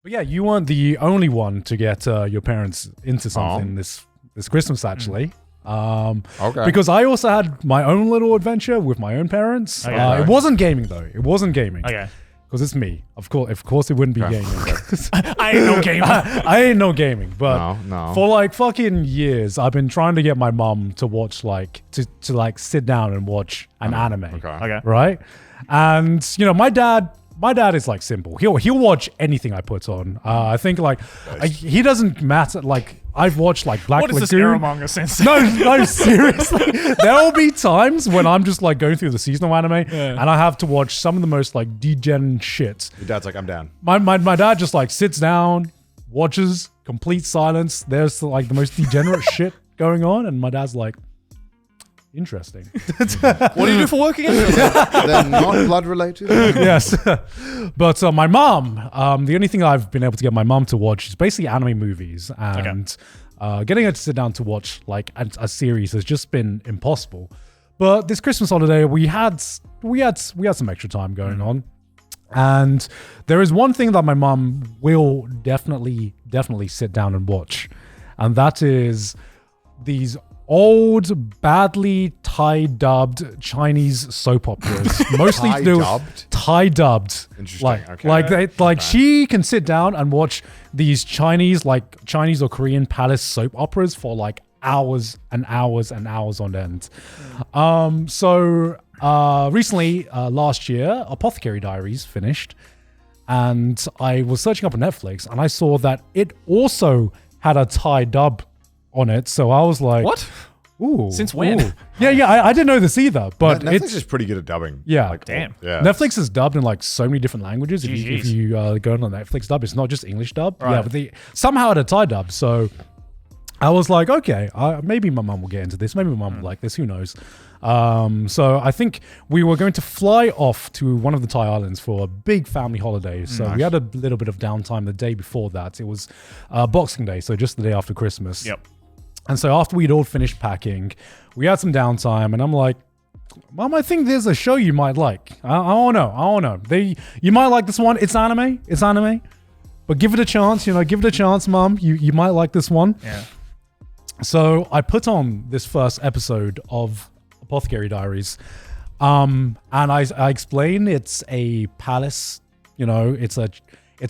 But yeah, you weren't the only one to get your parents into something this Christmas, actually. Okay. Because I also had my own little adventure with my own parents. Okay. It wasn't gaming, though. It wasn't gaming. Okay. Because it's me. Of course, it wouldn't be gaming. I ain't no gamer. I ain't no gaming. But No. for like fucking years, I've been trying to get my mum to watch to sit down and watch an anime. Okay. Right? And, you know, my dad is like simple. He'll watch anything I put on. I think he doesn't matter. Like I've watched like Black What is this Lagoon. Aramanga sensei? No, seriously. There will be times when I'm just like going through the seasonal anime and I have to watch some of the most like degen shit. Your dad's like, I'm down. My dad just like sits down, watches, complete silence. There's like the most degenerate shit going on, and my dad's like, interesting. What do you do for work again? They're not blood related. Yes. But my mom, the only thing I've been able to get my mom to watch is basically anime movies, and getting her to sit down to watch like a series has just been impossible. But this Christmas holiday, we had some extra time going on. And there is one thing that my mom will definitely sit down and watch, and that is these old, badly Thai-dubbed Chinese soap operas. Mostly to do with Thai-dubbed. Interesting. She can sit down and watch these Chinese or Korean palace soap operas for like hours and hours and hours on end. Recently, last year, Apothecary Diaries finished, and I was searching up on Netflix, and I saw that it also had a Thai dub on it. So I was like, What? Ooh. Since when? Ooh. Yeah, I didn't know this either. But Netflix is pretty good at dubbing. Yeah. Damn. Yeah. Netflix is dubbed in like so many different languages. If you go on the Netflix dub, it's not just English dub. Right. Yeah, but somehow it had a Thai dub. So I was like, okay, maybe my mum will get into this. Maybe my mum will like this. Who knows? So I think we were going to fly off to one of the Thai islands for a big family holiday. So we had a little bit of downtime the day before that. It was Boxing Day, so just the day after Christmas. Yep. And so after we'd all finished packing, we had some downtime, and I'm like, Mom, I think there's a show you might like. I don't know. You might like this one. It's anime. But give it a chance, Mom. You might like this one. Yeah. So I put on this first episode of Apothecary Diaries, and I explain it's a palace, it's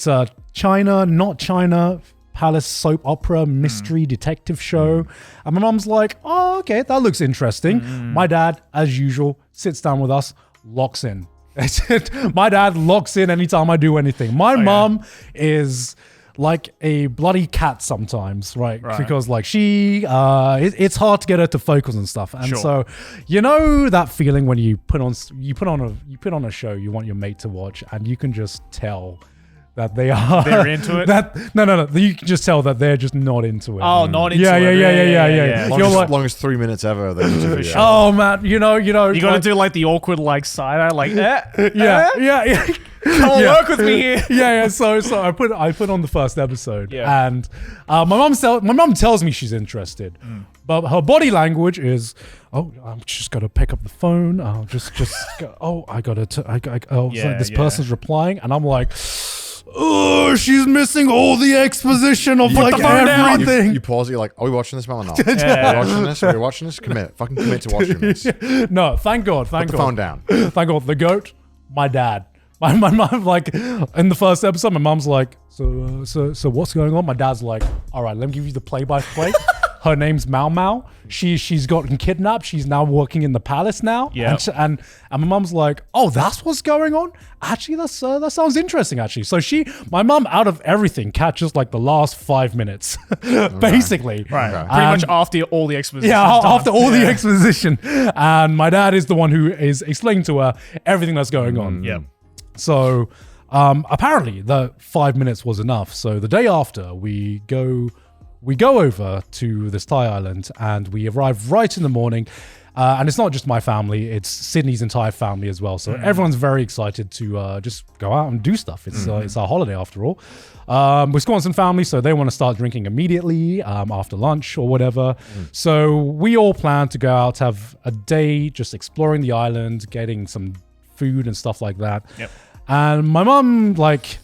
a China, not China palace soap opera mystery detective show. And my mom's like, oh, okay, that looks interesting. My dad, as usual, sits down with us, locks in. My dad locks in anytime I do anything. My mom is like a bloody cat sometimes, right? Because like it's hard to get her to focus and stuff. And so, that feeling when you put on a show you want your mate to watch, and you can just tell that they're into it. No. You can just tell that they're just not into it. Oh, not into it. Yeah. Longest 3 minutes ever. Oh man, you got to do like the awkward like side eye, like yeah. Come on, work with me here. Yeah. So I put on the first episode, and my mom tells me she's interested, but her body language is, I'm just gotta pick up the phone. I'll just go, this person's replying, and I'm like, oh, she's missing all the exposition of like everything. You pause it, you're like, are we watching this, Mom, or not? Are we watching this? Fucking commit to watching this. No, thank God. Put the phone down. Thank God. The GOAT, my dad. My mom, like, in the first episode, my mom's like, so what's going on? My dad's like, all right, let me give you the play-by-play. Her name's Mao Mao. She's gotten kidnapped. She's now working in the palace now. Yeah. And my mom's like, oh, that's what's going on? Actually, that sounds interesting, actually. So my mom, out of everything, catches like the last 5 minutes, basically. Right. Pretty much after all the exposition. Yeah, after all the exposition. And my dad is the one who is explaining to her everything that's going on. Yeah. So apparently the 5 minutes was enough. So the day after, we go over to this Thai island, and we arrive right in the morning. And it's not just my family, it's Sydney's entire family as well. So everyone's very excited to just go out and do stuff. It's our holiday after all. Wisconsin family, so they want to start drinking immediately after lunch or whatever. So we all plan to go out, have a day just exploring the island, getting some food and stuff like that. Yep. And my mom's like,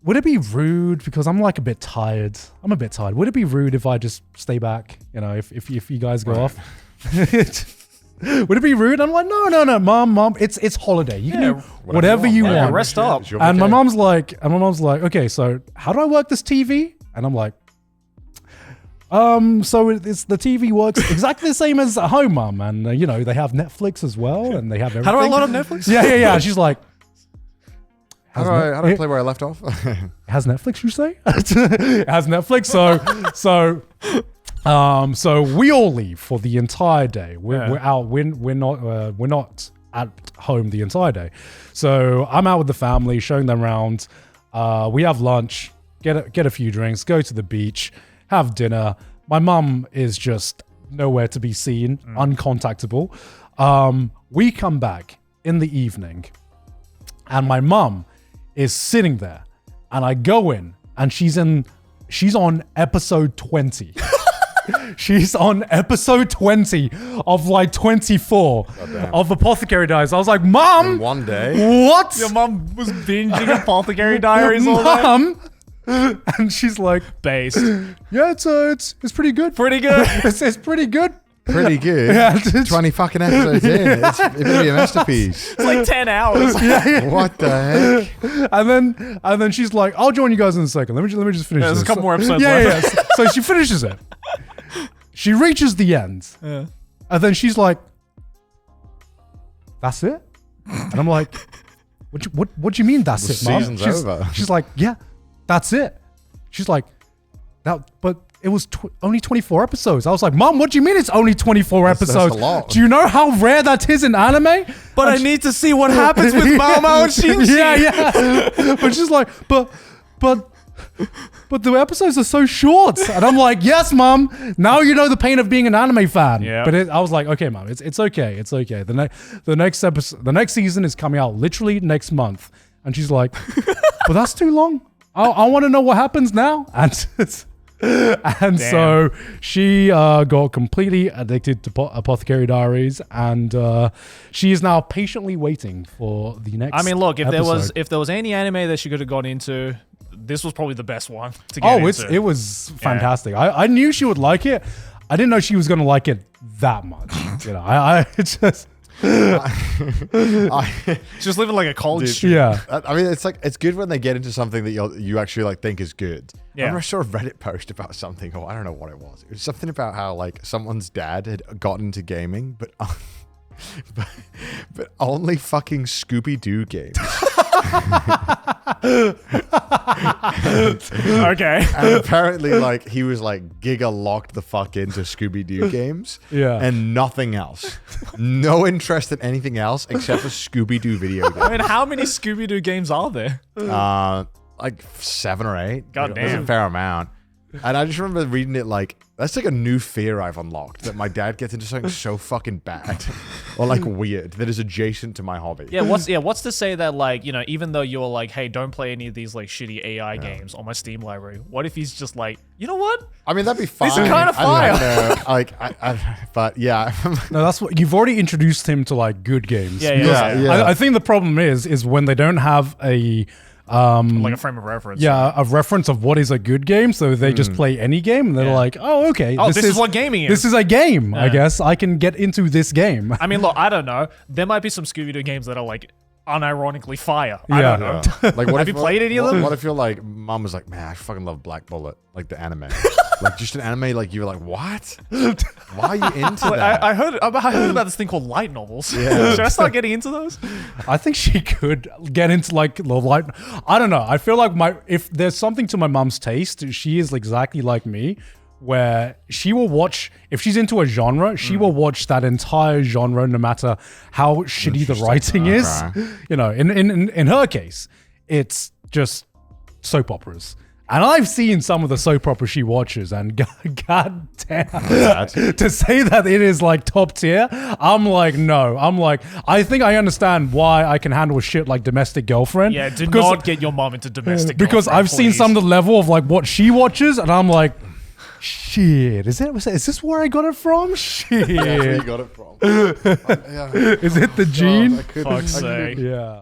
would it be rude because I'm like a bit tired? I'm a bit tired. Would it be rude if I just stay back? You know, if you guys go off. Would it be rude? I'm like, no, mom, it's holiday. You can do whatever you want. Rest up. And my mom's like, okay, so how do I work this TV? And I'm like, so it's the TV works exactly the same as at home, mom. And you know, they have Netflix as well, and they have everything. How do I load up Netflix? Yeah. She's like, how do I play where I left off? has Netflix, you say? It has Netflix. So we all leave for the entire day. We're out. We're not at home the entire day. So I'm out with the family, showing them around. We have lunch, get a few drinks, go to the beach, have dinner. My mum is just nowhere to be seen, uncontactable. We come back in the evening, and my mum is sitting there, and I go in, and she's on episode 20. She's on episode 20 of like 24 of Apothecary Diaries. I was like, Mom! In one day? What? Your mum was binging Apothecary Diaries all day? Mom! And she's like, Based. yeah, it's pretty good. Pretty good. It's pretty good. Pretty good. Yeah, 20 fucking episodes in. It's going to be a masterpiece. It's like 10 hours. What the heck? And then she's like, I'll join you guys in a second. Let me just finish There's this. a couple more episodes Yeah. left. So she finishes it. She reaches the end. Yeah. And then she's like, that's it? And I'm like, what do you mean that's it, Mom? Season's over. She's like, yeah, that's it. She's like, but it was only 24 episodes. I was like, Mom, what do you mean it's only 24 episodes? a lot. Do you know how rare that is in anime? But I need to see what happens with Mao Mao and Shinji. Yeah. But she's like, but the episodes are so short. And I'm like, yes, Mom. Now you know the pain of being an anime fan. Yeah. But I was like, okay, Mom, it's okay. It's okay. The next episode, the next season is coming out literally next month. And she's like, but that's too long. I want to know what happens now. And so she got completely addicted to Apothecary Diaries, and she is now patiently waiting for the next. I mean, look, if episode. there was any anime that she could have gone into, this was probably the best one to get into. It was fantastic. I knew she would like it. I didn't know she was going to like it that much. You know, I just. She's just living like a college Dude, student. Yeah. I mean, it's good when they get into something that you actually like think is good. Yeah. I remember I saw a Reddit post about something. I don't know what it was. It was something about how like someone's dad had gotten into gaming, but only fucking Scooby-Doo games. Okay. And apparently, like, he was like giga locked the fuck into Scooby-Doo games. Yeah. And nothing else. No interest in anything else except for Scooby-Doo video games. I mean, how many Scooby-Doo games are there? Like 7 or 8. God There's a damn. fair amount. And I just remember reading it like, that's like a new fear I've unlocked, that my dad gets into something so fucking bad or like weird that is adjacent to my hobby. Yeah, what's to say that, like, you know, even though you're like, hey, don't play any of these like shitty AI games on my Steam library, what if he's just like, you know what? I mean, that'd be fine. These are kinda fire. But yeah. No, that's what you've already introduced him to, like, good games. Yeah. I think the problem is when they don't have a Like a frame of reference. yeah, a reference of what is a good game, so they just play any game, and they're like, oh, okay. Oh, this is what gaming is. This is a game, I guess. I can get into this game. I mean, look, I don't know. There might be some Scooby-Doo games that are like unironically fire. I Yeah. don't know. Like, what Have you played any of them? What if you're like, mom was like, man, I fucking love Black Bullet, like the anime. Like, just an anime, like, you were like, what? Why are you into Like, that? I heard about this thing called light novels. Yeah. Should I start getting into those? I think she could get into, like, the light. I don't know. I feel like if there's something to my mom's taste, she is exactly like me, where she will watch, if she's into a genre, she will watch that entire genre, no matter how shitty the writing is. You know, in her case, it's just soap operas. And I've seen some of the soap operas she watches, and god damn, to say that it is like top tier, I'm like, no. I'm like, I think I understand why I can handle shit like Domestic Girlfriend. Yeah, do not get your mom into domestic. Because Girlfriend, I've seen please. some of the level of like what she watches, and I'm like, shit, is this where I got it from? Shit. That's where you got it from. Is it the gene? I couldn't- Fuck's I couldn't- sake. Yeah.